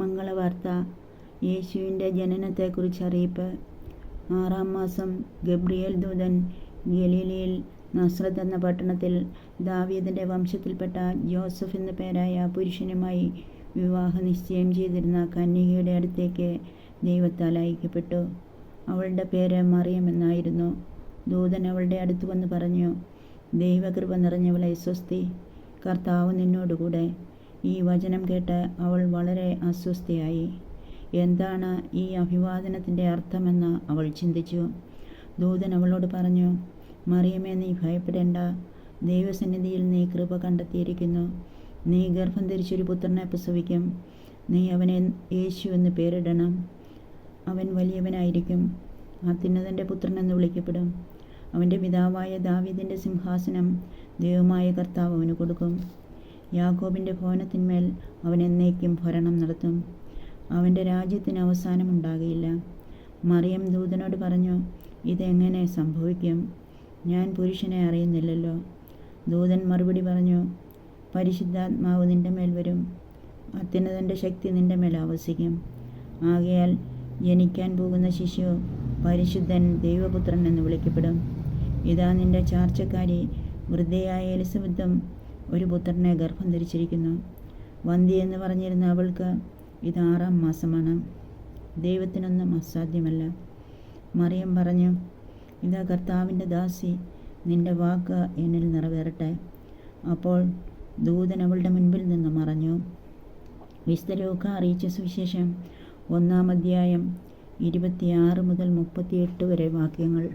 മംഗളവാർത്ത. യേശുവിൻ്റെ ജനനത്തെക്കുറിച്ച് അറിയിപ്പ്. 6-ാം മാസം ഗബ്രിയേൽ ദൂതൻ ഗലീലയിൽ നസ്രത്ത് എന്ന പട്ടണത്തിൽ ദാവീദിൻ്റെ വംശത്തിൽപ്പെട്ട ജോസഫ് എന്നു പേരായ പുരുഷനുമായി വിവാഹ നിശ്ചയം ചെയ്തിരുന്ന കന്യകയുടെ അടുത്തേക്ക് ദൈവത്താൽ അയക്കപ്പെട്ടു. അവളുടെ പേര് മറിയം എന്നായിരുന്നു. ദൂതൻ അവളുടെ അടുത്ത് വന്ന് പറഞ്ഞു, ദൈവകൃപ നിറഞ്ഞവളെ സ്വസ്തി, കർത്താവ് നിന്നോടുകൂടെ. ഈ വചനം കേട്ട് അവൾ വളരെ അസ്വസ്ഥയായി. എന്താണ് ഈ അഭിവാദനത്തിൻ്റെ അർത്ഥമെന്ന് അവൾ ചിന്തിച്ചു. ദൂതൻ അവളോട് പറഞ്ഞു, മറിയമേ, നീ ഭയപ്പെടേണ്ട. ദൈവസന്നിധിയിൽ നീ കൃപ കണ്ടെത്തിയിരിക്കുന്നു. നീ ഗർഭം ധരിച്ചൊരു പുത്രനെ പ്രസവിക്കും. നീ അവനെ യേശു എന്ന് പേരിടണം. അവൻ വലിയവനായിരിക്കും, അത്യുന്നതൻ്റെ പുത്രനെന്ന് വിളിക്കപ്പെടും. അവൻ്റെ പിതാവായ ദാവീദിൻ്റെ സിംഹാസനം ദൈവമായ കർത്താവ് അവന് കൊടുക്കും. യാക്കോബിൻ്റെ ഭവനത്തിന്മേൽ അവൻ എന്നേക്കും ഭരണം നടത്തും. അവൻ്റെ രാജ്യത്തിന് അവസാനമുണ്ടാകുകയില്ല. മറിയം ദൂതനോട് പറഞ്ഞു, ഇതെങ്ങനെ സംഭവിക്കും? ഞാൻ പുരുഷനെ അറിയുന്നില്ലല്ലോ. ദൂതൻ മറുപടി പറഞ്ഞു, പരിശുദ്ധാത്മാവ് നിൻ്റെ മേൽ വരും. അത്യുന്നതൻ്റെ ശക്തി നിൻ്റെ മേൽ ആവസിക്കും. ആകയാൽ ജനിക്കാൻ പോകുന്ന ശിശു പരിശുദ്ധൻ, ദൈവപുത്രൻ എന്ന് വിളിക്കപ്പെടും. ഇതാ, നിൻ്റെ ചാർച്ചക്കാരി വൃദ്ധയായ എലിസബത്തും ഒരു പുത്രനെ ഗർഭം ധരിച്ചിരിക്കുന്നു. വന്ധ്യ എന്ന് പറഞ്ഞിരുന്ന അവൾക്ക് ഇത് 6-ാം മാസമാണ്. ദൈവത്തിനൊന്നും അസാധ്യമല്ല. മറിയം പറഞ്ഞു, ഇതാ കർത്താവിൻ്റെ ദാസി, നിൻ്റെ വാക്ക് എന്നിൽ നിറവേറട്ടെ. അപ്പോൾ ദൂതൻ അവളുടെ മുൻപിൽ നിന്ന് മറഞ്ഞു. വിശുദ്ധ ലൂക്കാ അറിയിച്ച സുവിശേഷം 1-ാം അധ്യായം 26 മുതൽ 38 വരെ വാക്യങ്ങൾ.